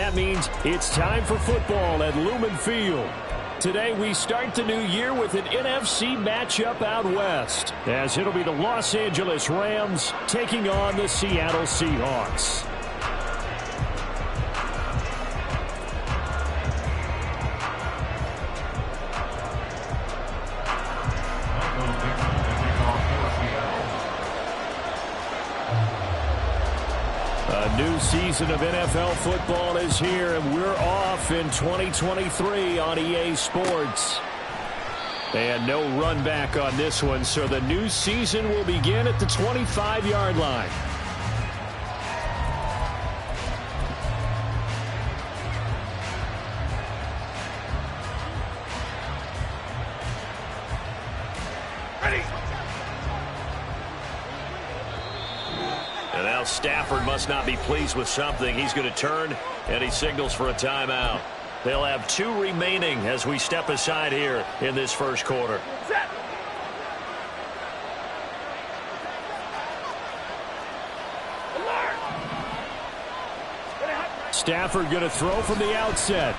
that means it's time for football at Lumen Field. Today we start the new year with an NFC matchup out west, as it'll be the Los Angeles Rams taking on the Seattle Seahawks. A new season of NFL football is here, and we're off in 2023 on EA Sports. And no run back on this one, so the new season will begin at the 25-yard line. And now Stafford must not be pleased with something. He's going to turn, and he signals for a timeout. They'll have 2 remaining as we step aside here in this first quarter. Stafford going to throw from the outset.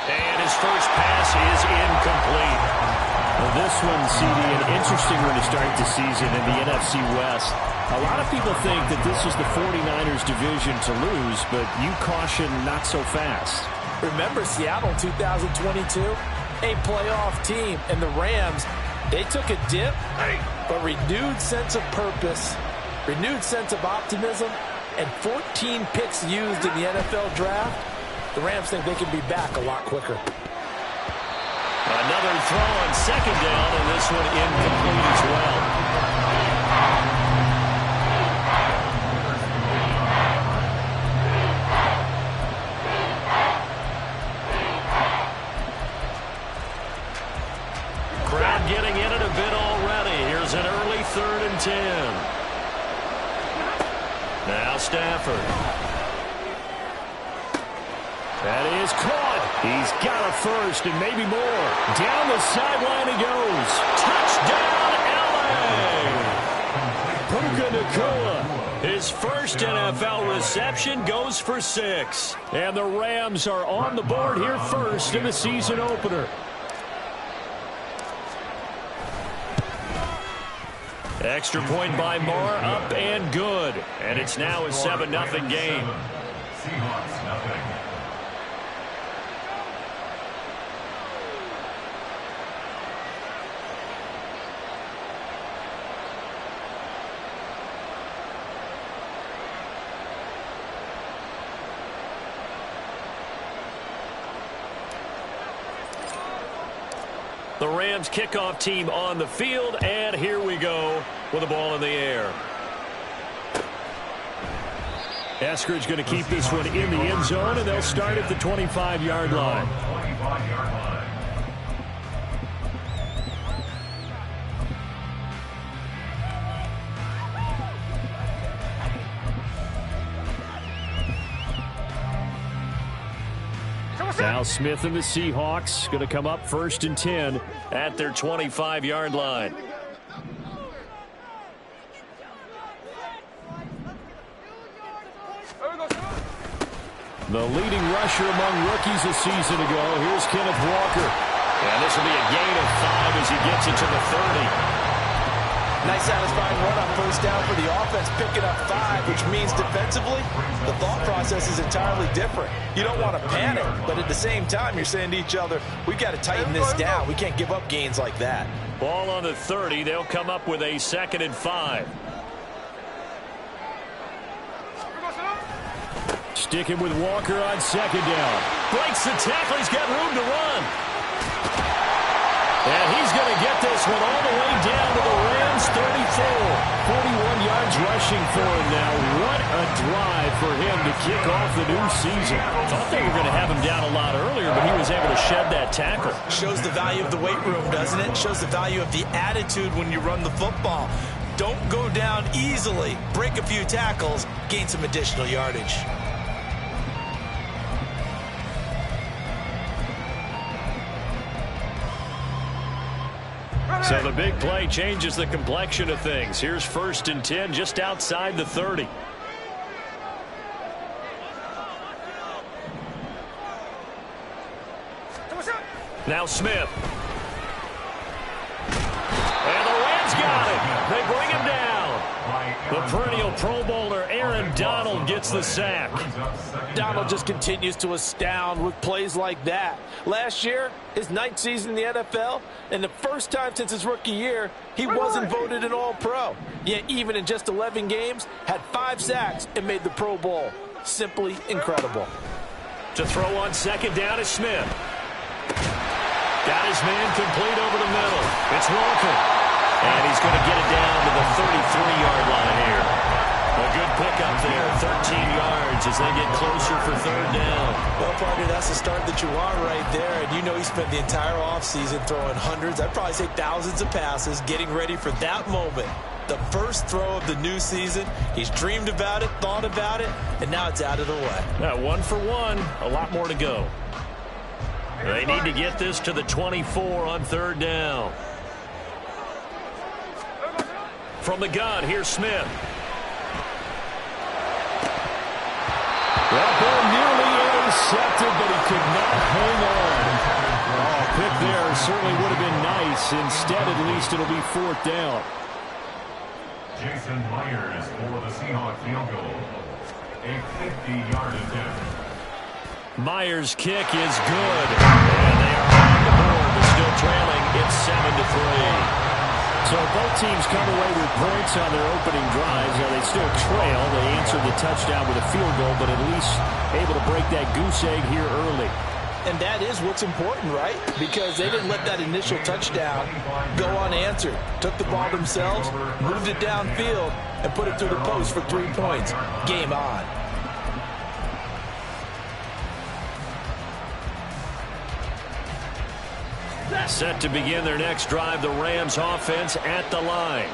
And his first pass is incomplete. Well, this one, CD, an interesting one to start the season in the NFC West. A lot of people think that this is the 49ers division to lose, but you caution not so fast. Remember Seattle 2022? A playoff team, and the Rams, they took a dip, but renewed sense of purpose, renewed sense of optimism, and 14 picks used in the NFL draft. The Rams think they can be back a lot quicker. Another throw on second down, and this one incomplete as well. Crowd getting in it a bit already. Here's an early 3rd and 10. Now Stafford. That is caught. He's got a first and maybe more. Down the sideline he goes. Touchdown, L.A. Puka Nacua. His first NFL reception goes for 6. And the Rams are on the board here first in the season opener. Extra point by Moore, up and good. And it's now a 7-0 game. Seahawks nothing. The Rams kickoff team on the field, and here we go with the ball in the air. Eskridge going to keep this one in the end zone, and they'll start at the 25-yard line. Now Smith and the Seahawks going to come up 1st and 10 at their 25-yard line. The leading rusher among rookies a season ago. Here's Kenneth Walker. And this will be a gain of 5 as he gets it to the 30. Nice satisfying run on 1st down for the offense, picking up 5, which means defensively, the thought process is entirely different. You don't want to panic, but at the same time, you're saying to each other, we've got to tighten this down. We can't give up gains like that. Ball on the 30. They'll come up with a 2nd and 5. Sticking with Walker on 2nd down. Breaks the tackle. He's got room to run. And he's going to get this one all the way down to the Rams 34. 41 yards rushing for him now. What a drive for him to kick off the new season. Thought they were going to have him down a lot earlier, but he was able to shed that tackle. Shows the value of the weight room, doesn't it? Shows the value of the attitude when you run the football. Don't go down easily. Break a few tackles. Gain some additional yardage. So the big play changes the complexion of things. Here's 1st and 10 just outside the 30. Now Smith. And the Rams got it. They bring him down. The perennial Pro Bowler Aaron Donald gets the sack. Donald just continues to astound with plays like that. Last year, his 9th season in the NFL, and the first time since his rookie year, he wasn't voted an All-Pro. Yet even in just 11 games, had 5 sacks and made the Pro Bowl. Simply incredible. To throw on second down is Smith. Got his man complete over the middle. It's Walker. And he's going to get it down to the 33-yard line here. A good pickup there, 13 yards as they get closer for third down. Well, partner, that's the start that you want right there. And you know he spent the entire offseason throwing hundreds, I'd probably say thousands of passes, getting ready for that moment. The first throw of the new season. He's dreamed about it, thought about it, and now it's out of the way. Now, 1 for 1, a lot more to go. They need to get this to the 24 on third down. From the gun, here's Smith. That ball nearly intercepted, but he could not hang on. Oh, pick there certainly would have been nice. Instead, at least, it'll be 4th down. Jason Myers for the Seahawks field goal. A 50-yard attempt. Myers' kick is good. And they are on the board, but still trailing. It's 7-3. So both teams come away with points on their opening drives. Now they still trail. They answered the touchdown with a field goal, but at least able to break that goose egg here early. And that is what's important, right? Because they didn't let that initial touchdown go unanswered. Took the ball themselves, moved it downfield, and put it through the post for 3 points. Game on. Set to begin their next drive, the Rams offense at the line.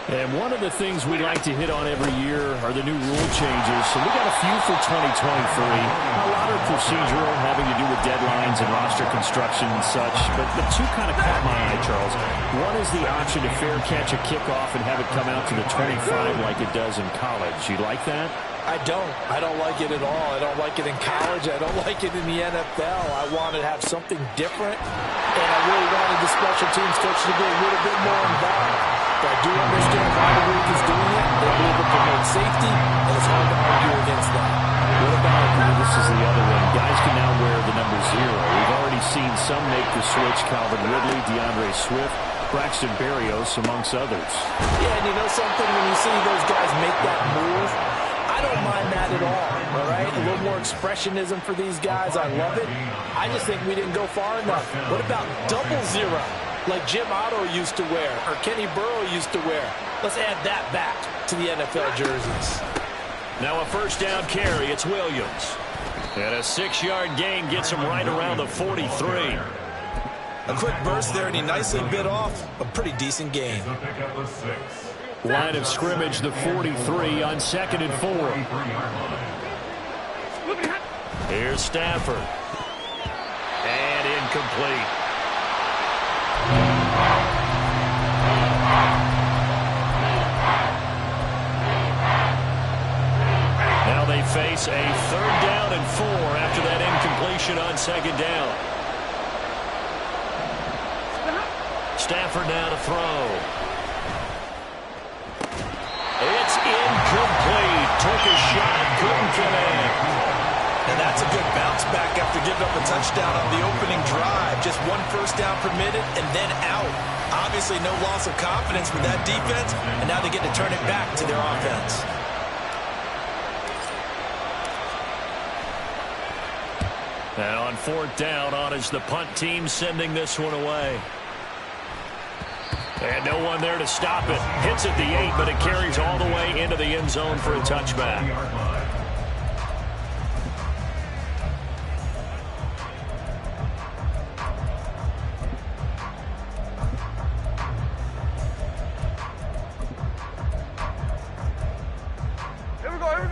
And one of the things we like to hit on every year are the new rule changes. So we got a few for 2023. A lot are procedural, having to do with deadlines and roster construction and such. But the two kind of caught my eye, Charles. One is the option to fair catch a kickoff and have it come out to the 25 like it does in college. You like that? I don't like it at all. I don't like it in college. I don't like it in the NFL. I want to have something different, and I really wanted the special teams coach to be a little bit more involved. But I do understand why the league is doing it. They believe it promotes safety, and it's hard to argue against that. What about, this is the other one, guys can now wear the number 0. We've already seen some make the switch, Calvin Ridley, DeAndre Swift, Braxton Berrios, amongst others. Yeah, and you know something, when you see those guys make that move, I don't mind that at all right? A little more expressionism for these guys. I love it. I just think we didn't go far enough. What about 00, like Jim Otto used to wear or Kenny Burrow used to wear? Let's add that back to the NFL jerseys. Now a first down carry. It's Williams. And a 6-yard gain gets him right around the 43. A quick burst there, and he nicely bit off a pretty decent gain. Line of scrimmage, the 43 on 2nd and 4. Here's Stafford. And incomplete. Now they face a 3rd down and 4 after that incompletion on 2nd down. Stafford now to throw. It's incomplete. Took a shot, couldn't connect. And that's a good bounce back after giving up a touchdown on the opening drive. Just 1 first down permitted and then out. Obviously no loss of confidence with that defense, and now they get to turn it back to their offense. Now on 4th down, on is the punt team sending this one away. And no one there to stop it. Hits at the 8, but it carries all the way into the end zone for a touchback.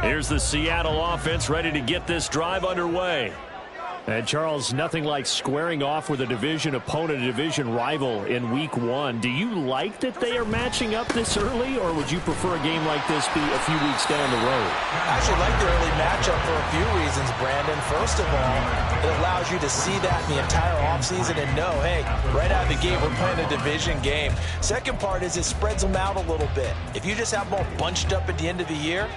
Here's the Seattle offense ready to get this drive underway. And, Charles, nothing like squaring off with a division opponent, a division rival in Week 1. Do you like that they are matching up this early, or would you prefer a game like this be a few weeks down the road? I actually like the early matchup for a few reasons, Brandon. First of all, it allows you to see that in the entire offseason and know, hey, right out of the gate, we're playing a division game. Second part is it spreads them out a little bit. If you just have them all bunched up at the end of the year,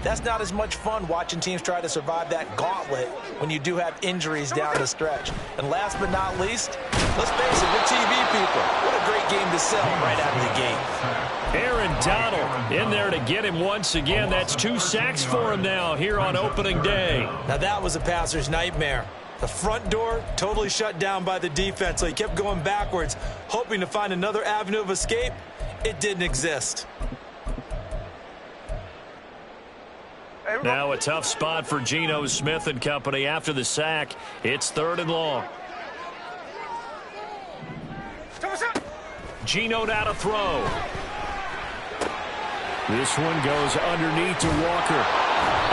that's not as much fun watching teams try to survive that gauntlet when you do have injuries down the stretch. And last but not least, let's face it, we're TV people. What a great game to sell right out of the gate. Aaron Donald in there to get him once again. That's 2 sacks for him now here on opening day. Now that was a passer's nightmare. The front door totally shut down by the defense, so he kept going backwards, hoping to find another avenue of escape. It didn't exist. Now a tough spot for Geno Smith and company after the sack. It's 3rd and long. Geno now to throw. This one goes underneath to Walker.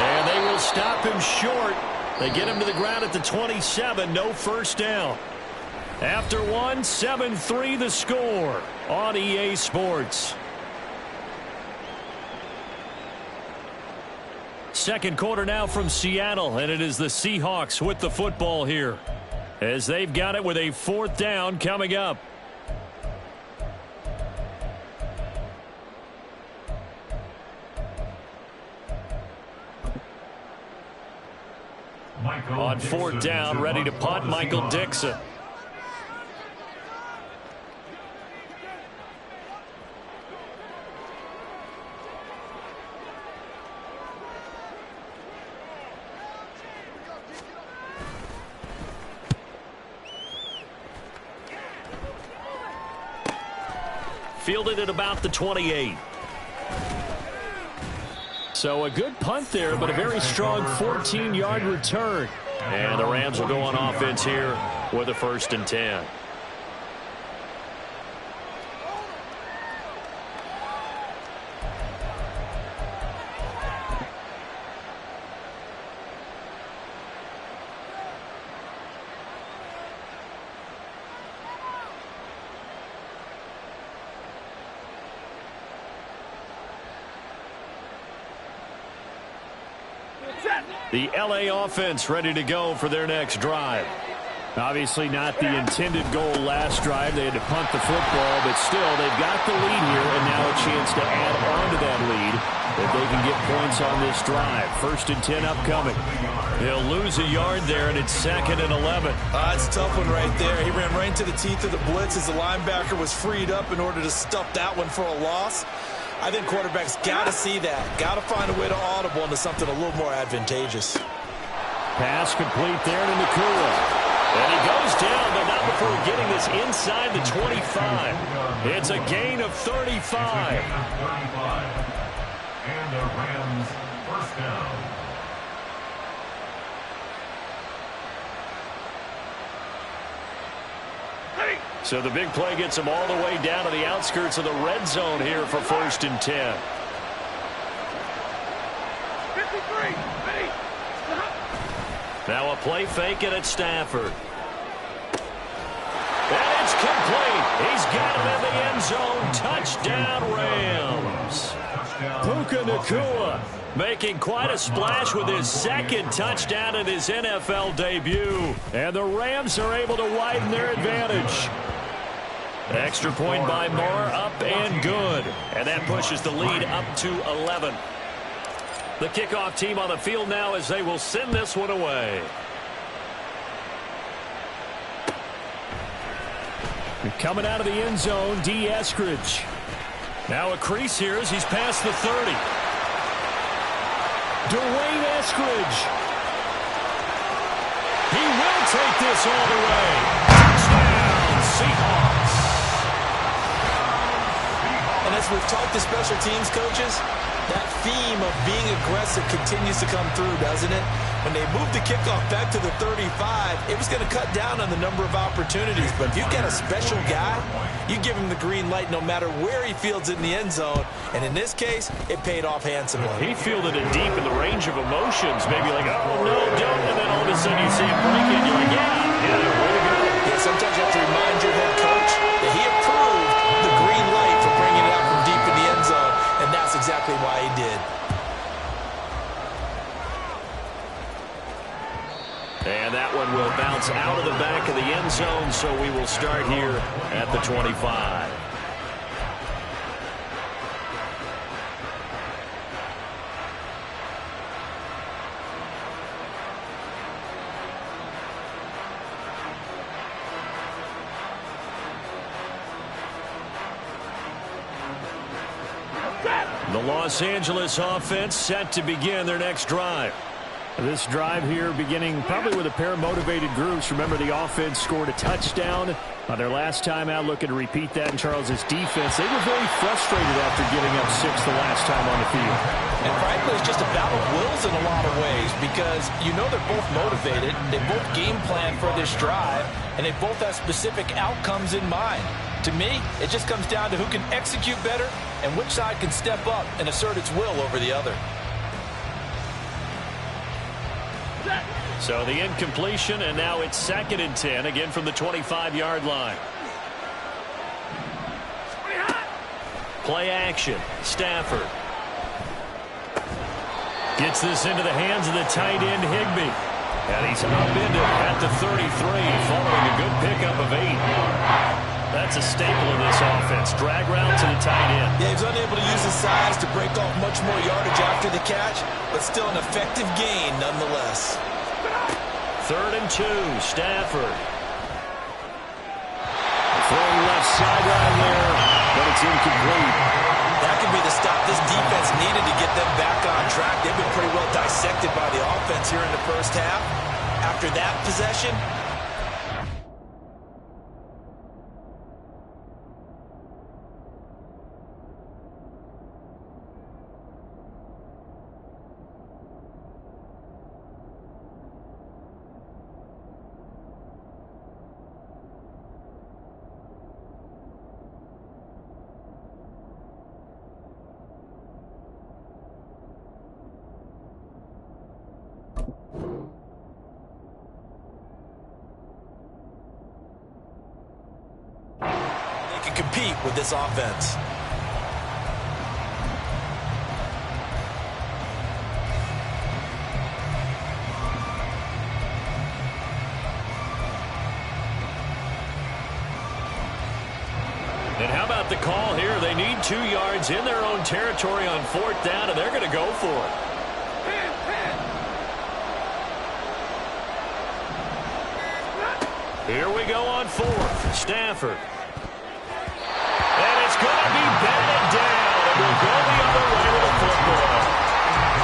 And they will stop him short. They get him to the ground at the 27. No first down. After one, 7-3 the score on EA Sports. Second quarter now from Seattle, and it is the Seahawks with the football here as they've got it with a 4th down coming up. On 4th down, ready to punt, Michael Dixon. Fielded at about the 28. So a good punt there, but a very strong 14-yard return. And the Rams will go on offense here with a 1st and 10. The LA offense ready to go for their next drive. Obviously not the intended goal last drive. They had to punt the football, but still they've got the lead here and now a chance to add on to that lead if they can get points on this drive. 1st and 10 upcoming. They'll lose a yard there, and it's 2nd and 11. It's a tough one right there. He ran right into the teeth of the blitz as the linebacker was freed up in order to stuff that one for a loss. I think quarterbacks got to see that. Got to find a way to audible into something a little more advantageous. Pass complete there to Nakua. And he goes down, but not before getting this inside the 25. It's a gain of 35. And the Rams 1st down. So the big play gets them all the way down to the outskirts of the red zone here for 1st and 10. 53. Ready. Now a play fake it at Stafford. And it's complete. He's got it in the end zone. Touchdown, Rams. Puka Nakua making quite a splash with his 2nd touchdown in his NFL debut. And the Rams are able to widen their advantage. Extra point by Moore, up and good. And that pushes the lead up to 11. The kickoff team on the field now as they will send this one away. Coming out of the end zone, D. Eskridge. Now a crease here as he's past the 30. Dwayne Eskridge. He will take this all the way. Touchdown, Seahawks. And as we've talked to special teams coaches, that theme of being aggressive continues to come through, doesn't it? When they moved the kickoff back to the 35, it was going to cut down on the number of opportunities. But if you get a special guy, you give him the green light no matter where he fields it in the end zone. And in this case, it paid off handsomely. He fielded it deep in the range of emotions. Maybe like, oh, no, don't. And then all of a sudden you see him break it. You're like, And that one will bounce out of the back of the end zone, so we will start here at the 25. The Los Angeles offense set to begin their next drive. This drive here beginning probably with a pair of motivated groups. Remember, the offense scored a touchdown on their last time out. Looking to repeat that in Charles' defense. They were very frustrated after giving up 6 the last time on the field. And frankly, it's just a battle of wills in a lot of ways because you know they're both motivated. They both game plan for this drive, and they both have specific outcomes in mind. To me, it just comes down to who can execute better and which side can step up and assert its will over the other. So the incompletion, and now it's 2nd and 10, again from the 25-yard line. Play action. Stafford gets this into the hands of the tight end, Higbee. And he's upended at the 33, following a good pickup of 8. That's a staple of this offense. Drag route to the tight end. Yeah, he was unable to use his size to break off much more yardage after the catch, but still an effective gain nonetheless. 3rd and 2, Stafford. Throwing left sideline there, but it's incomplete. That could be the stop this defense needed to get them back on track. They've been pretty well dissected by the offense here in the first half. After that possession, compete with this offense. And how about the call here? They need 2 yards in their own territory on 4th down, and they're going to go for it. Here we go on 4th. Stafford. And it's going to be batted down. And we'll go the other way with the football.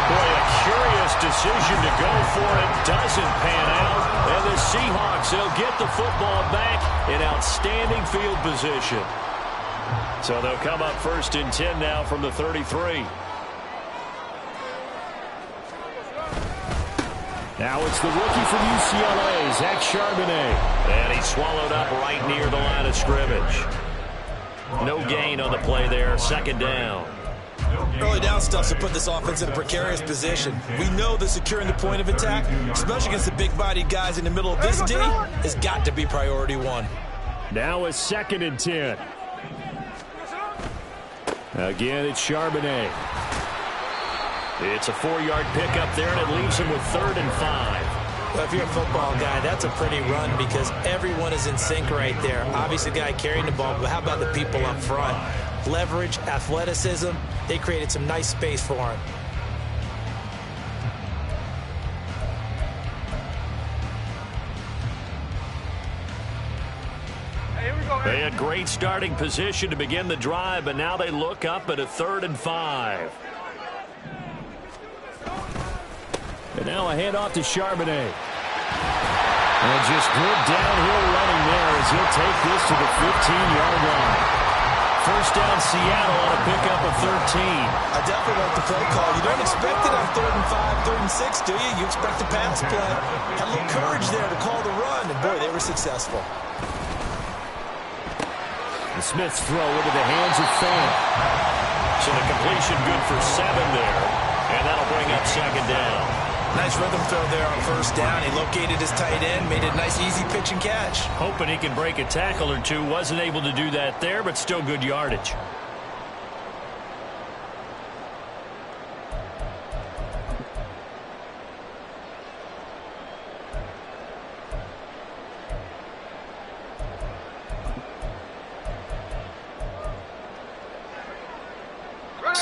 Boy, a curious decision to go for it. Doesn't pan out. And the Seahawks, they'll get the football back in outstanding field position. So they'll come up 1st and 10 now from the 33. Now it's the rookie from UCLA, Zach Charbonnet. And he's swallowed up right near the line of scrimmage. No gain on the play there. 2nd down. Early down stuff to put this offense in a precarious position. We know that securing the point of attack, especially against the big-bodied guys in the middle of this D, has got to be priority 1. Now it's 2nd and 10. Again, it's Charbonnet. It's a 4-yard pickup there, and it leaves him with 3rd and 5. Well, if you're a football guy, that's a pretty run because everyone is in sync right there. Obviously, the guy carrying the ball, but how about the people up front? Leverage, athleticism, they created some nice space for him. They had great starting position to begin the drive, but now they look up at a 3rd and 5. And now a handoff to Charbonnet. And just good downhill running there as he'll take this to the 15-yard line. 1st down Seattle on a pickup of 13. I definitely like the play call. You don't expect it on 3rd and 5, 3rd and 6, do you? You expect a pass play. Had a little courage there to call the run, and boy, they were successful. The Smith's throw into the hands of Fan. So the completion good for 7 there, and that'll bring up 2nd down. Nice rhythm throw there on 1st down. He located his tight end, made it a nice, easy pitch and catch. Hoping he can break a tackle or 2. Wasn't able to do that there, but still good yardage.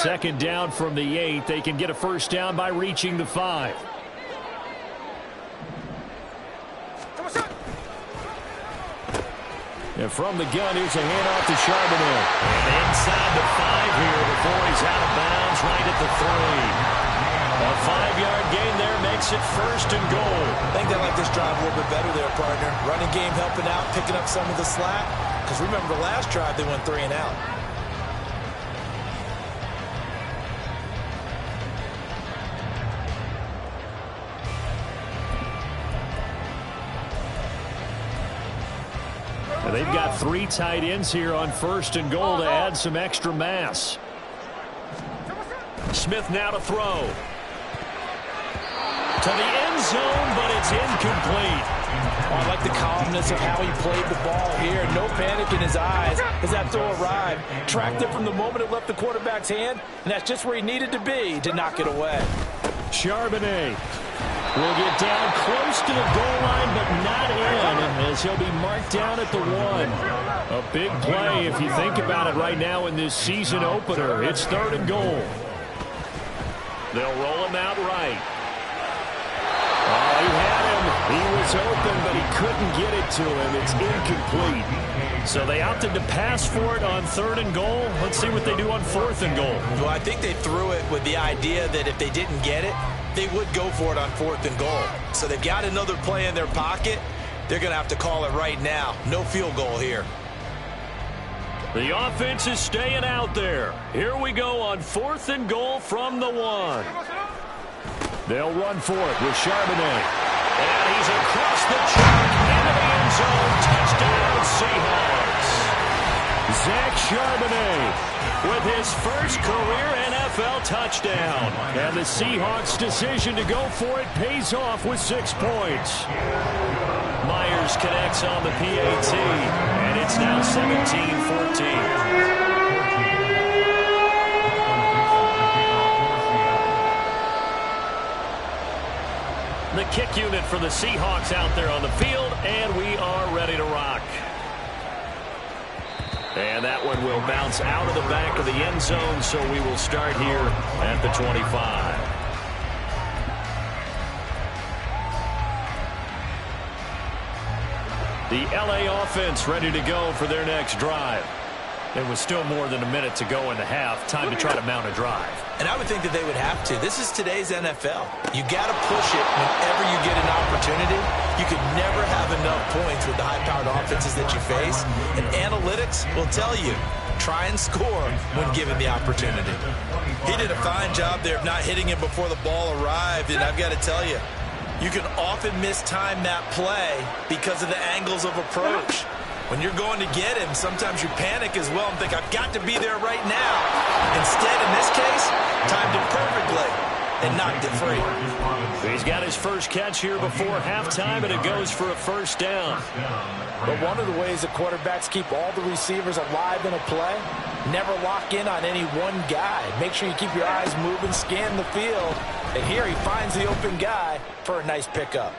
Second down from the 8. They can get a first down by reaching the 5. And from the gun, here's a handoff to Charbonnet. And inside the 5 here before he's out of bounds right at the 3. A 5-yard gain there makes it first and goal. I think they like this drive a little bit better there, partner. Running game helping out, picking up some of the slack. Because remember the last drive, they went 3 and out. They've got 3 tight ends here on first and goal to add some extra mass. Smith now to throw. To the end zone, but it's incomplete. Oh, I like the calmness of how he played the ball here. No panic in his eyes as that throw arrived. Tracked it from the moment it left the quarterback's hand, and that's just where he needed to be to knock it away. Charbonnet will get down close to the goal line, but not in, as he'll be marked down at the 1. A big play if you think about it right now in this season opener. It's 3rd and goal. They'll roll him out right. Oh, he had him. He was open, but he couldn't get it to him. It's incomplete. So they opted to pass for it on 3rd and goal. Let's see what they do on 4th and goal. Well, I think they threw it with the idea that if they didn't get it, they would go for it on 4th and goal. So they've got another play in their pocket. They're going to have to call it right now. No field goal here. The offense is staying out there. Here we go on 4th and goal from the 1. They'll run for it with Charbonnet. And he's across the track into the end zone. Touchdown, Seahawks. Zach Charbonnet with his first career NFL touchdown. And the Seahawks' decision to go for it pays off with 6 points. Myers connects on the PAT, and it's now 17-14. The kick unit for the Seahawks out there on the field, and we are ready to rock. And that one will bounce out of the back of the end zone, so we will start here at the 25. The LA offense ready to go for their next drive. There was still more than a minute to go in the half. Time to try to mount a drive. And I would think that they would have to. This is today's NFL. You got to push it whenever you get an opportunity. You could never have enough points with the high-powered offenses that you face. And analytics will tell you, try and score when given the opportunity. He did a fine job there of not hitting him before the ball arrived. And I've got to tell you, you can often mistime that play because of the angles of approach. When you're going to get him, sometimes you panic as well and think, I've got to be there right now. Instead, in this case, timed it perfectly and knocked it free. He's got his first catch here before halftime, and it goes for a first down. But one of the ways that quarterbacks keep all the receivers alive in a play, never lock in on any one guy. Make sure you keep your eyes moving, scan the field. And here he finds the open guy for a nice pickup.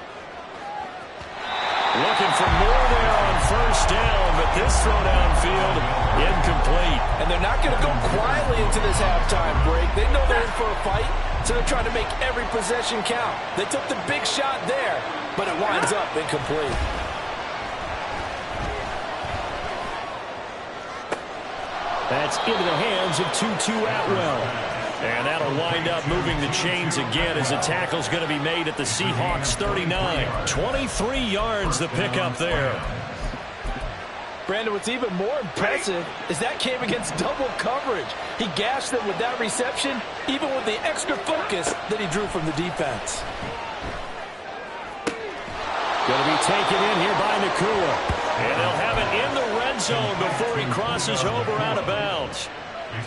Looking for more there on first down, but this throw downfield, incomplete. And they're not going to go quietly into this halftime break. They know they're in for a fight, so they're trying to make every possession count. They took the big shot there, but it winds up incomplete. That's into the hands of Tutu Atwell. And that'll wind up moving the chains again as the tackle's going to be made at the Seahawks 39. 23 yards the pickup there. Brandon, what's even more impressive is that came against double coverage. He gashed them with that reception, even with the extra focus that he drew from the defense. Going to be taken in here by Nakua. And they'll have it in the red zone before he crosses over out of bounds.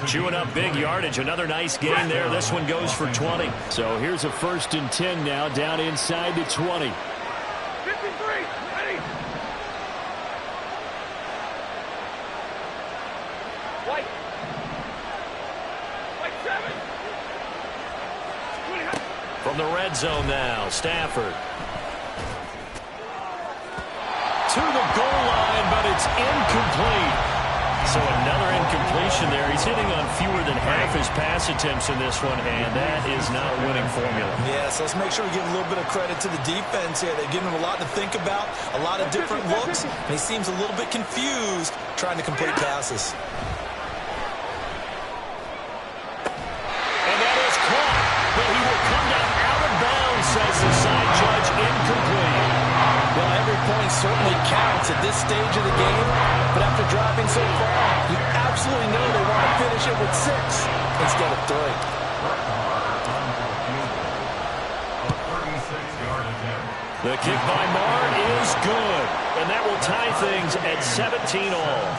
Chewing up big yardage. Another nice gain there. This one goes for 20. So here's a 1st and 10 now down inside the 20. 53, ready. White 7. From the red zone now, Stafford. To the goal line, but it's incomplete. So another incompletion there. He's hitting on fewer than half his pass attempts in this one, and that is not a winning formula. Yeah, so let's make sure we give a little bit of credit to the defense here. They've given him a lot to think about, a lot of different looks, and he seems a little bit confused trying to complete passes. And that is caught, but he will come down out of bounds, says the side judge, incomplete. Well, every point certainly counts at this stage of the game, but after driving so far, you absolutely know they want to finish it with 6 instead of 3. The kick by Marr is good, and that will tie things at 17 all.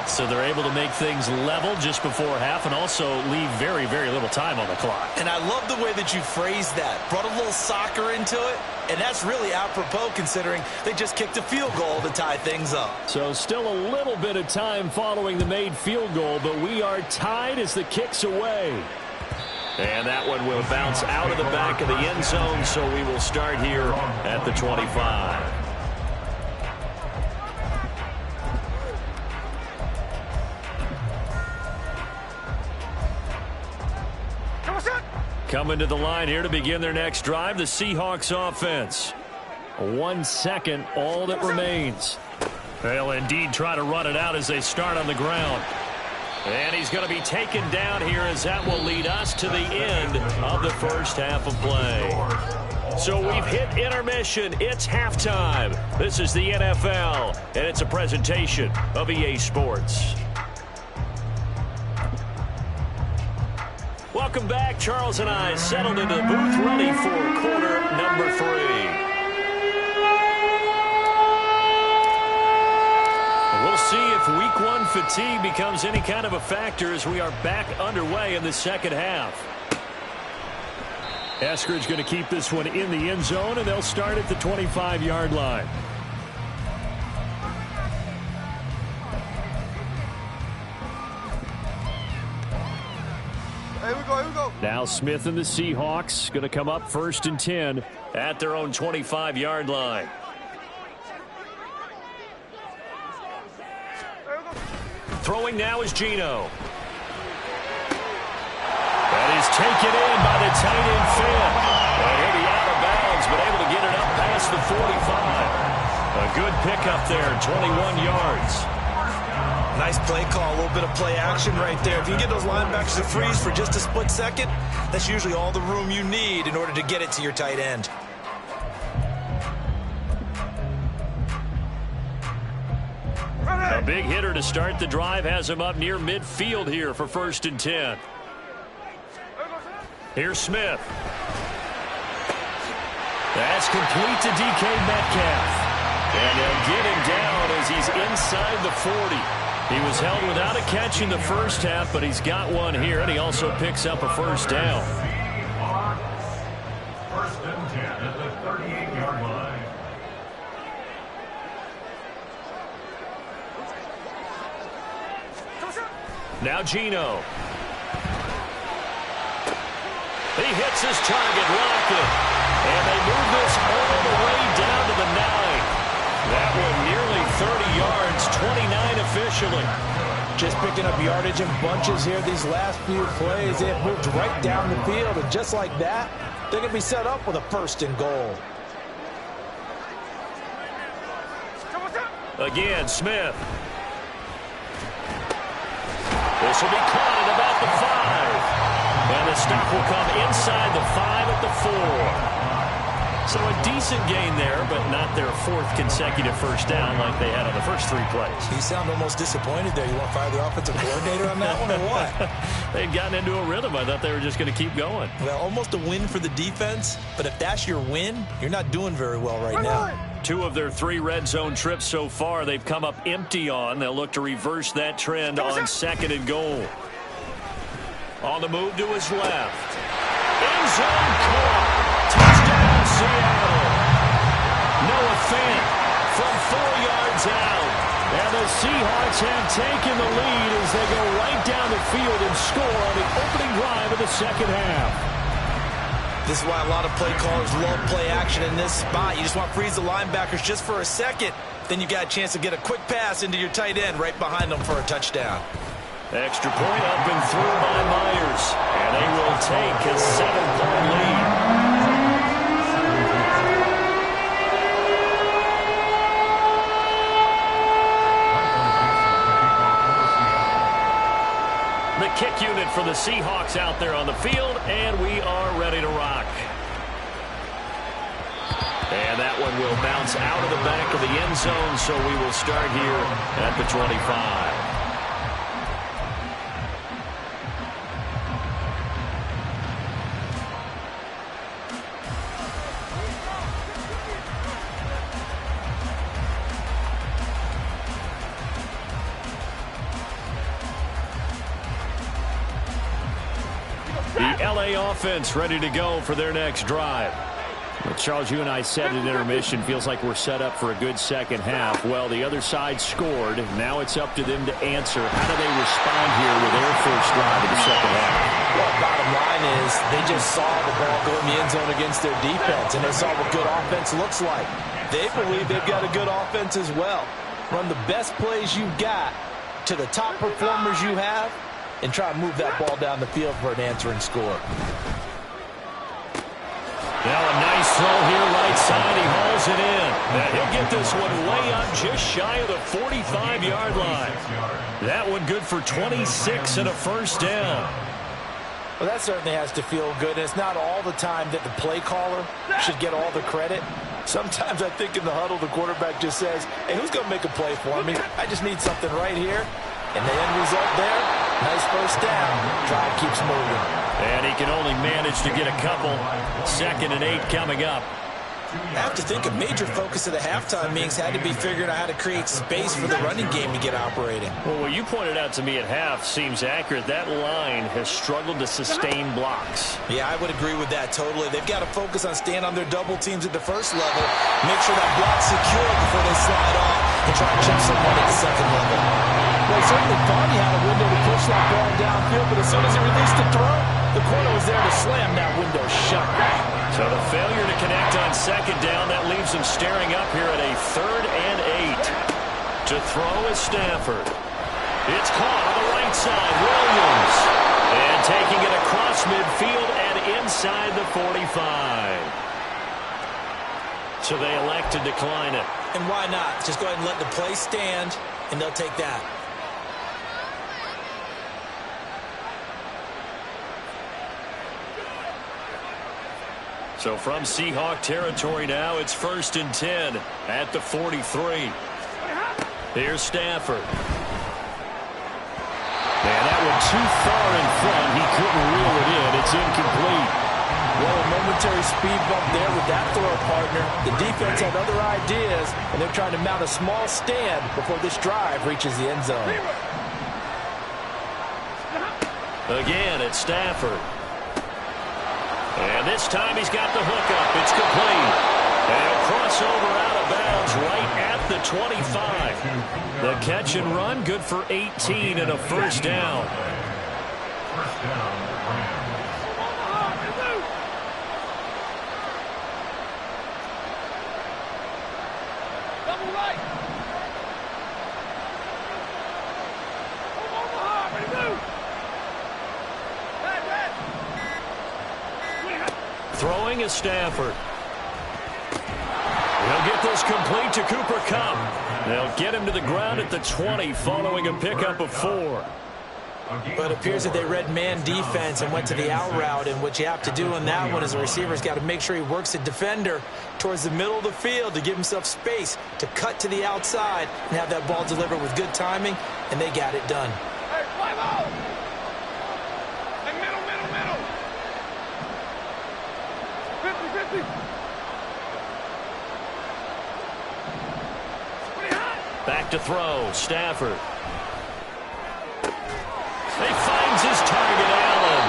So they're able to make things level just before half and also leave very, very little time on the clock. And I love the way that you phrased that. Brought a little soccer into it, and that's really apropos considering they just kicked a field goal to tie things up. So still a little bit of time following the made field goal, but we are tied as the kick's away. And that one will bounce out of the back of the end zone, so we will start here at the 25. Coming to the line here to begin their next drive, the Seahawks offense. 1 second, all that remains. They'll indeed try to run it out as they start on the ground. And he's going to be taken down here as that will lead us to the end of the first half of play. So we've hit intermission. It's halftime. This is the NFL, and it's a presentation of EA Sports. Welcome back. Charles and I settled into the booth, ready for quarter number 3. We'll see if week 1 fatigue becomes any kind of a factor as we are back underway in the second half. Eskridge going to keep this one in the end zone, and they'll start at the 25-yard line. Here we go. Now Smith and the Seahawks going to come up 1st and 10 at their own 25-yard line. Throwing now is Geno. That is taken in by the tight end Finn. And he'll be out of bounds, but able to get it up past the 45. A good pickup there, 21 yards. Nice play call, a little bit of play action right there. If you can get those linebackers to freeze for just a split second, that's usually all the room you need in order to get it to your tight end. A big hitter to start the drive has him up near midfield here for 1st and 10. Here's Smith. That's complete to DK Metcalf. And they'll get him down as he's inside the 40. He was held without a catch in the first half, but he's got one here, and he also picks up a first down. 1st and 10 at the 38-yard line. Now Geno. He hits his target, Lockett. And they move this all the way down to the 9. That one nearly 30 yards, 29 officially. Just picking up yardage in bunches here these last few plays. They have moved right down the field, and just like that, they're going to be set up with a 1st and goal. Again, Smith. This will be caught at about the 5. And the stop will come inside the 5 at the 4. So a decent gain there, but not their 4th consecutive first down like they had on the first 3 plays. You sound almost disappointed there. You want to fire the offensive coordinator on that one or what? They'd gotten into a rhythm. I thought they were just going to keep going. Well, almost a win for the defense, but if that's your win, you're not doing very well right now. 2 of their 3 red zone trips so far, they've come up empty on. They'll look to reverse that trend on 2nd and goal. On the move to his left. End zone caught. Touchdown, Seattle. Noah Fant from 4 yards out. And the Seahawks have taken the lead as they go right down the field and score on the opening drive of the second half. This is why a lot of play callers love play action in this spot. You just want to freeze the linebackers just for a second. Then you got a chance to get a quick pass into your tight end right behind them for a touchdown. Extra point up and through by Myers. And they will take a 7-point lead. The kick unit for the Seahawks out there on the field, and we are ready to rock. And that one will bounce out of the back of the end zone, so we will start here at the 25. The LA offense ready to go for their next drive. Well, Charles, you and I said at intermission, feels like we're set up for a good second half. Well, the other side scored. Now it's up to them to answer. How do they respond here with their first drive of the second half? Well, bottom line is they just saw the ball go in the end zone against their defense, and they saw what good offense looks like. They believe they've got a good offense as well. Run the best plays you've got to the top performers you have, and try to move that ball down the field for an answering score. Now a nice throw here right side. He hauls it in. And he'll get this one way up just shy of the 45-yard line. That one good for 26 and a first down. Well, that certainly has to feel good. And it's not all the time that the play caller should get all the credit. Sometimes I think in the huddle, the quarterback just says, hey, who's going to make a play for me? I just need something right here. And the end result there, nice first down. Drive keeps moving. And he can only manage to get a couple. 2nd and 8 coming up. I have to think a major focus of the halftime meetings had to be figuring out how to create space for the running game to get operating. Well, what you pointed out to me at half seems accurate. That line has struggled to sustain blocks. Yeah, I would agree with that totally. They've got to focus on staying on their double teams at the first level, make sure that block's secure before they slide off and try to chip someone at the second level. Well, certainly thought he had a window to push that ball downfield, but as soon as he released the throw, the corner was there to slam that window shut. So the failure to connect on 2nd down, that leaves him staring up here at a 3rd and 8. To throw is Stafford. It's caught on the right side, Williams. And taking it across midfield and inside the 45. So they elect to decline it. And why not? Just go ahead and let the play stand, and they'll take that. So from Seahawk territory now, it's 1st and 10 at the 43. Here's Stafford. And that one too far in front. He couldn't reel it in. It's incomplete. Well, a momentary speed bump there with that throw, partner. The defense had other ideas, and they're trying to mount a small stand before this drive reaches the end zone. Again, it's Stafford. And this time he's got the hookup. It's complete. And a crossover out of bounds right at the 25. The catch and run, good for 18 and a first down. First down, Rams. Double right. Omaha, ready to move. Red. Throwing is Stafford. He'll get this complete to Cooper Kupp. They'll get him to the ground at the 20 following a pickup of 4. But it appears that they read man defense and went to the out route, and what you have to do on that one is the receiver's got to make sure he works the defender towards the middle of the field to give himself space to cut to the outside and have that ball delivered with good timing, and they got it done. Hey, fly ball. Hey, middle. 50. Back to throw, Stafford. He finds his target, Allen.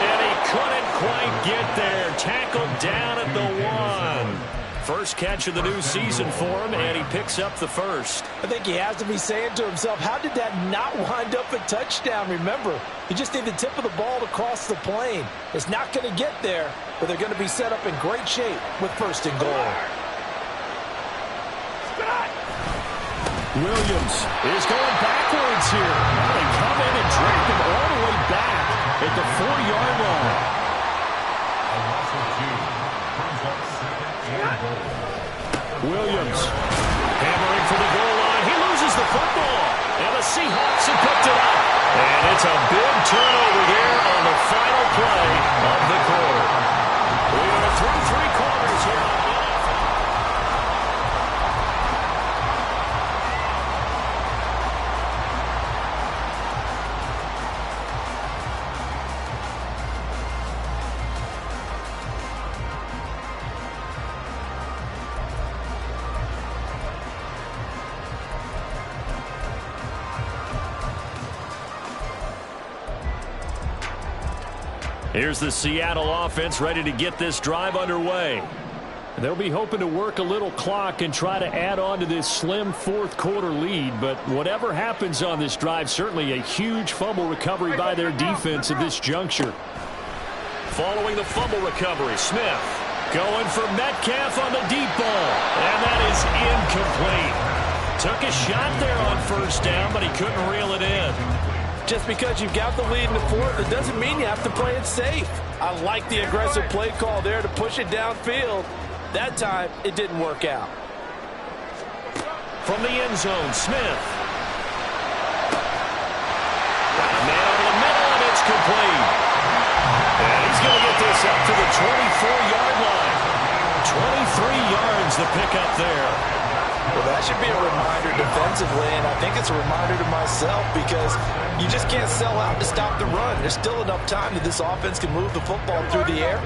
And he couldn't quite get there. Tackled down at the 1. first catch of the new season for him, and he picks up the first. I think he has to be saying to himself, how did that not wind up a touchdown? Remember, you just need the tip of the ball to cross the plane. It's not going to get there, but they're going to be set up in great shape with first and goal. Williams is going backwards here. They come in and drag him all the way back at the 4-yard line. Williams hammering for the goal line. He loses the football, and the Seahawks have picked it up. And it's a big turnover there on the final play of the quarter. We are through 3 quarters here on the NFL. Here's the Seattle offense ready to get this drive underway. They'll be hoping to work a little clock and try to add on to this slim 4th quarter lead. But whatever happens on this drive, certainly a huge fumble recovery by their defense at this juncture. Following the fumble recovery, Smith going for Metcalf on the deep ball. And that is incomplete. Took a shot there on first down, but he couldn't reel it in. Just because you've got the lead in the 4th, it doesn't mean you have to play it safe. I like the aggressive play call there to push it downfield. That time, it didn't work out. From the end zone, Smith. Man over the middle, and it's complete. And he's going to get this up to the 24-yard line. 23 yards the pickup there. Well, that should be a reminder defensively, and I think it's a reminder to myself because you just can't sell out to stop the run. There's still enough time that this offense can move the football through the air,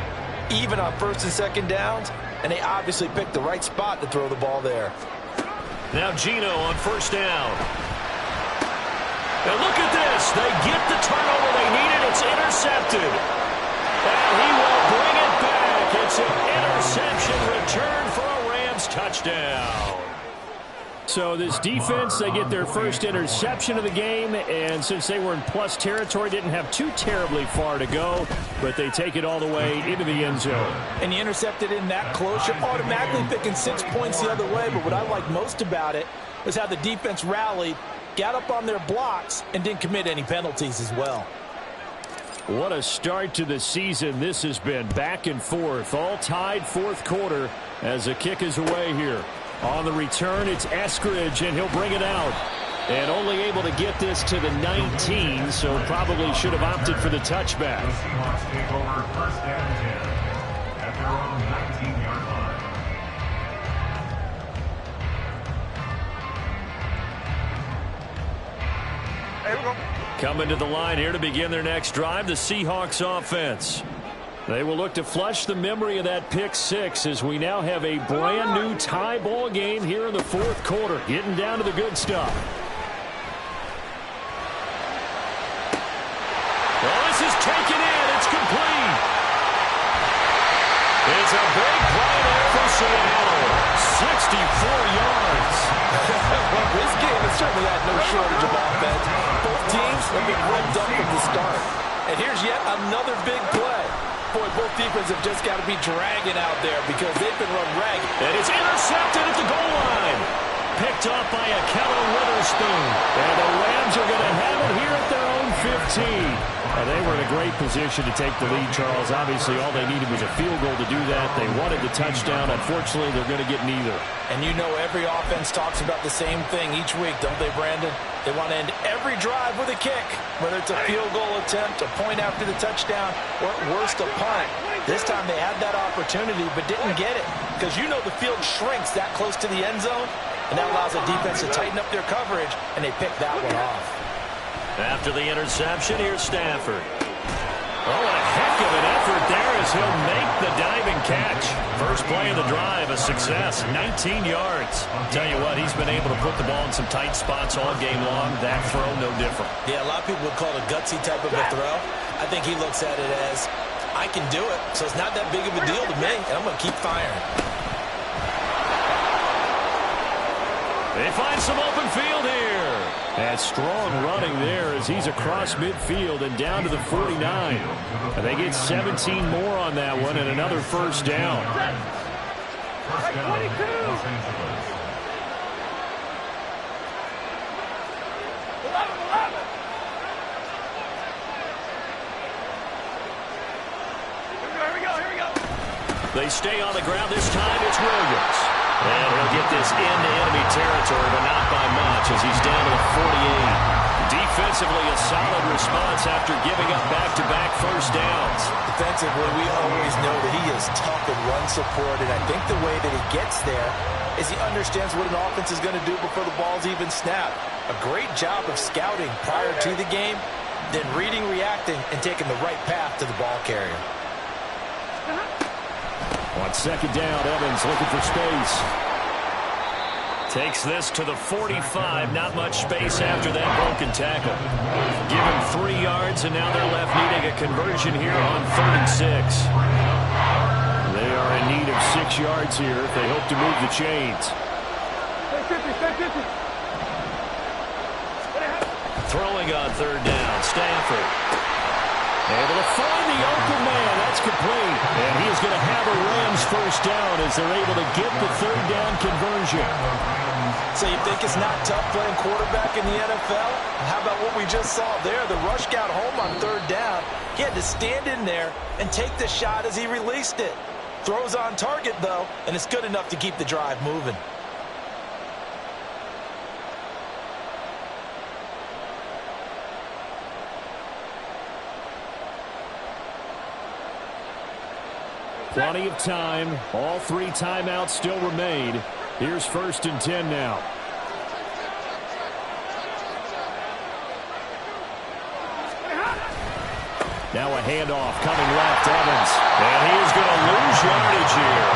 even on 1st and 2nd downs, and they obviously picked the right spot to throw the ball there. Now Geno on first down. And look at this. They get the turnover they needed. It's intercepted. And he will bring it back. It's an interception return for a Rams touchdown. So this defense, they get their first interception of the game, and since they were in plus territory, didn't have too terribly far to go, but they take it all the way into the end zone. And you intercepted in that close, you're automatically picking 6 points the other way, but what I like most about it is how the defense rallied, got up on their blocks, and didn't commit any penalties as well. What a start to the season this has been. Back and forth, all tied 4th quarter as the kick is away here. On the return, it's Eskridge, and he'll bring it out. And only able to get this to the 19, so probably should have opted for the touchback. The Seahawks take over 1st and 10 at their own 19-yard line. Hey, we go. Coming to the line here to begin their next drive, the Seahawks offense. They will look to flush the memory of that pick 6 as we now have a brand new tie ball game here in the 4th quarter. Getting down to the good stuff. Well, this is taken in. It's complete. It's a big play there for Seattle. 64 yards. Well, this game has certainly had no shortage of offense. Both teams have been revved up from the start. And here's yet another big play. Boy, both defenses have just got to be dragging out there because they've been run ragged. And it's intercepted at the goal line. Picked up by a Kellen Witherspoon. And the Rams are going to have it here at their own 15. They were in a great position to take the lead, Charles. Obviously, all they needed was a field goal to do that. They wanted the touchdown. Unfortunately, they're going to get neither. And you know every offense talks about the same thing each week, don't they, Brandon? They want to end every drive with a kick, whether it's a field goal attempt, a point after the touchdown, or at worst, a punt. This time they had that opportunity but didn't get it because you know the field shrinks that close to the end zone, and that allows the defense to tighten up their coverage, and they pick that one off. After the interception, here's Stafford. Oh, a heck of an effort there as he'll make the diving catch. First play of the drive, a success, 19 yards. Tell you what, he's been able to put the ball in some tight spots all game long. That throw, no different. Yeah, a lot of people would call it a gutsy type of a throw. I think he looks at it as, I can do it, so it's not that big of a deal to me, and I'm going to keep firing. They find some open field here. And strong running there as he's across midfield and down to the 49. And they get 17 more on that one and another first down. First down, Los Angeles. They stay on the ground. This time it's Williams. And he'll get this into enemy territory, but not by much as he's down to the 48. Defensively, a solid response after giving up back-to-back first downs. Defensively, we always know that he is tough in run support, and I think the way that he gets there is he understands what an offense is going to do before the ball's even snapped. A great job of scouting prior to the game, then reading, reacting, and taking the right path to the ball carrier. On second down, Evans looking for space. Takes this to the 45. Not much space after that broken tackle. Give him 3 yards, and now they're left needing a conversion here on 3rd and 6. They are in need of 6 yards here if they hope to move the chains. Throwing on 3rd down, Stafford. Able to find the open man. That's complete. And he is going to have a Rams first down as they're able to get the 3rd down conversion. So you think it's not tough playing quarterback in the NFL? How about what we just saw there? The rush got home on 3rd down. He had to stand in there and take the shot as he released it. Throws on target, though, and it's good enough to keep the drive moving. Plenty of time. All 3 timeouts still remain. Here's 1st and 10 now. Now a handoff coming left, Evans. And he is going to lose yardage here.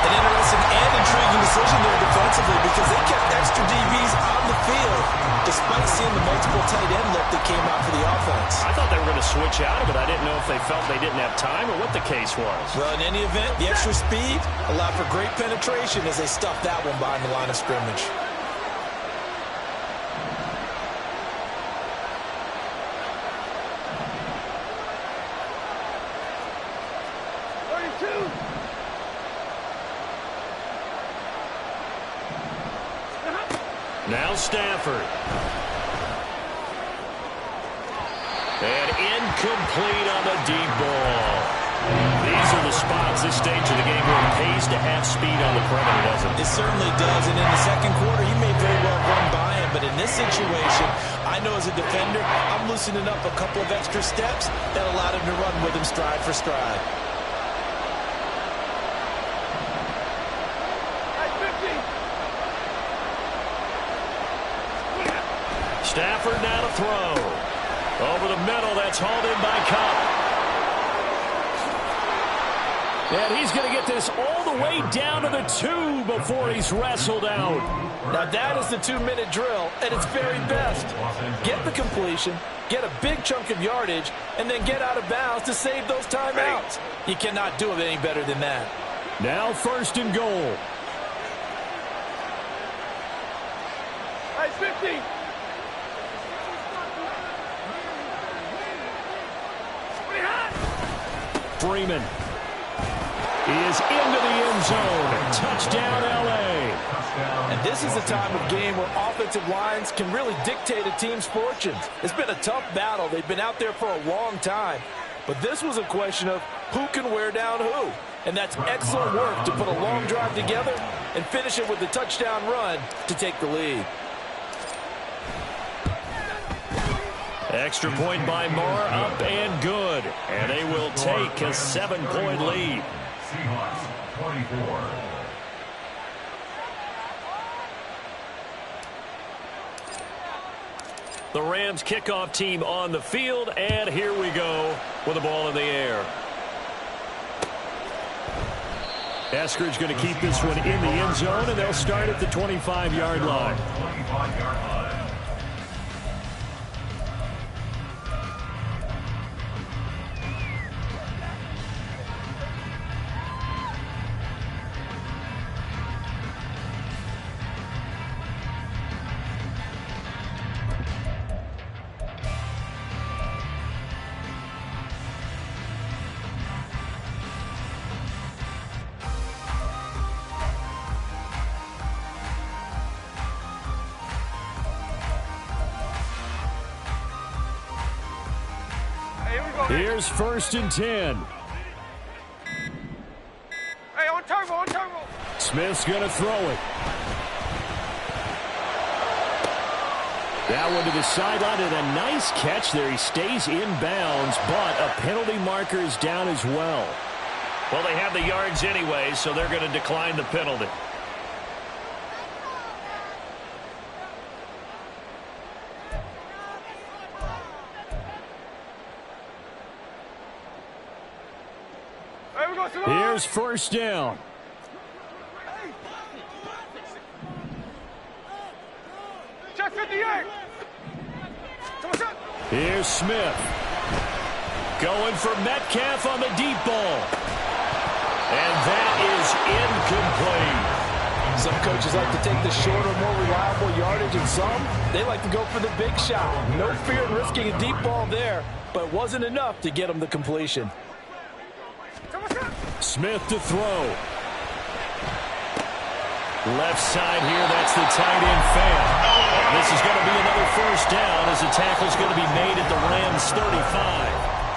An interesting and intriguing decision there defensively because they kept extra DBs on the field despite seeing the multiple tight end look that came out for the offense. I thought they were going to switch out of it. I didn't know if they felt they didn't have time or what the case was. Well, in any event, the extra speed allowed for great penetration as they stuffed that one behind the line of scrimmage. Now Stafford. And incomplete on the deep ball. These are the spots, this stage of the game, where it pays to have speed on the perimeter, doesn't it? It certainly does, and in the second quarter, he may very well run by him, but in this situation, I know as a defender, I'm loosening up a couple of extra steps that allowed him to run with him stride for stride. Stafford now to throw. Over the middle, that's hauled in by Cup. And he's going to get this all the way down to the 2 before he's wrestled out. Now that is the 2-minute drill at its very best. Get the completion, get a big chunk of yardage, and then get out of bounds to save those timeouts. You cannot do it any better than that. Now 1st and goal. Hey, 50. Freeman is into the end zone. Touchdown, L.A. And this is a time of game where offensive lines can really dictate a team's fortunes. It's been a tough battle. They've been out there for a long time. But this was a question of who can wear down who. And that's excellent work to put a long drive together and finish it with a touchdown run to take the lead. Extra point by Moore, up and good. And they will take a 7-point lead. Seahawks 24. The Rams kickoff team on the field, and here we go with the ball in the air. Eskridge going to keep this one in the end zone, and they'll start at the 25-yard line. 25-yard line. Here's 1st and 10. Hey, on turbo. Smith's going to throw it. That one to the sideline, and a nice catch there. He stays in bounds, but a penalty marker is down as well. Well, they have the yards anyway, so they're going to decline the penalty. Hey, we go to the Here's 1st down. check 58. Come on, set. Here's Smith. Going for Metcalf on the deep ball. And that is incomplete. Some coaches like to take the shorter, more reliable yardage, and some, they like to go for the big shot. No fear in risking a deep ball there, but it wasn't enough to get them the completion. Come on, set. Smith to throw. Left side here, that's the tight end fan. This is going to be another 1st down as the tackle's going to be made at the Rams 35.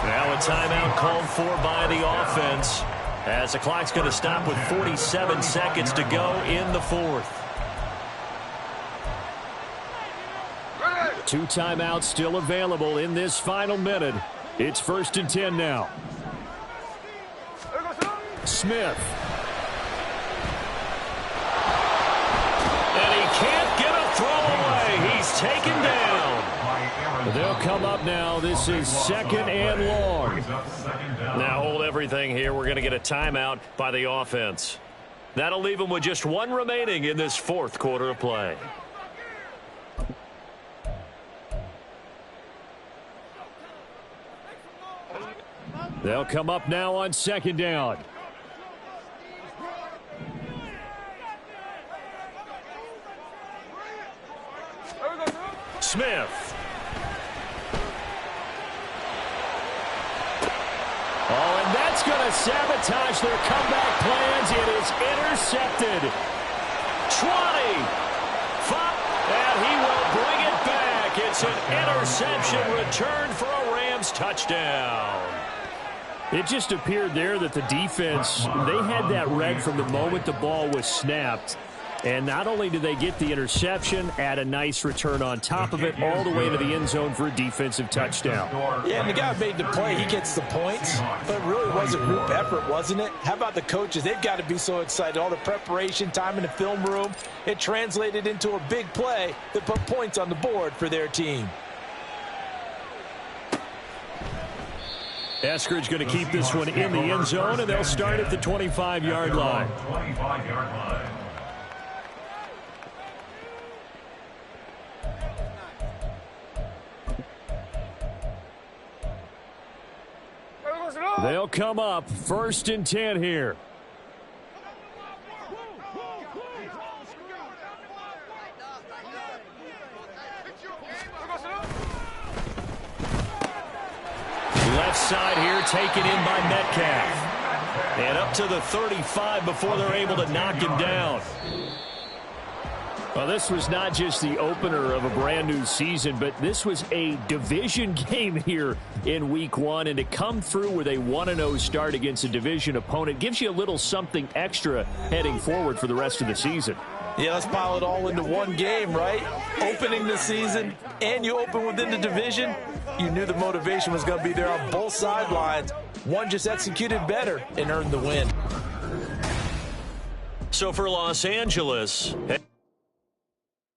Now a timeout called for by the offense as the clock's going to stop with 47 seconds to go in the 4th. 2 timeouts still available in this final minute. It's 1st and 10 now. Smith. And he can't get a throw away. He's taken down. They'll come up now. This is 2nd and long. Now hold everything here. We're going to get a timeout by the offense. That'll leave them with just 1 remaining in this 4th quarter of play. They'll come up now on 2nd down. Smith. Oh, and that's going to sabotage their comeback plans. It is intercepted. 20. 5. And he will bring it back. It's an interception return for a Rams touchdown. It just appeared there that the defense, they had that read from the moment the ball was snapped. And not only did they get the interception, add a nice return on top of it, all the way to the end zone for a defensive touchdown. Yeah, and the guy who made the play, he gets the points. But it really was a group effort, wasn't it? How about the coaches? They've got to be so excited. All the preparation, time in the film room, it translated into a big play that put points on the board for their team. Eskridge going to keep this one in the end zone, and they'll start at the 25-yard line. 25-yard line. They'll come up 1st and 10 here. Left side here taken in by Metcalf. And up to the 35 before they're able to knock him down. Well, this was not just the opener of a brand new season, but this was a division game here in week 1. And to come through with a 1-0 start against a division opponent gives you a little something extra heading forward for the rest of the season. Yeah, let's pile it all into one game, right? Opening the season, and you open within the division. You knew the motivation was going to be there on both sidelines. One just executed better and earned the win. So for Los Angeles...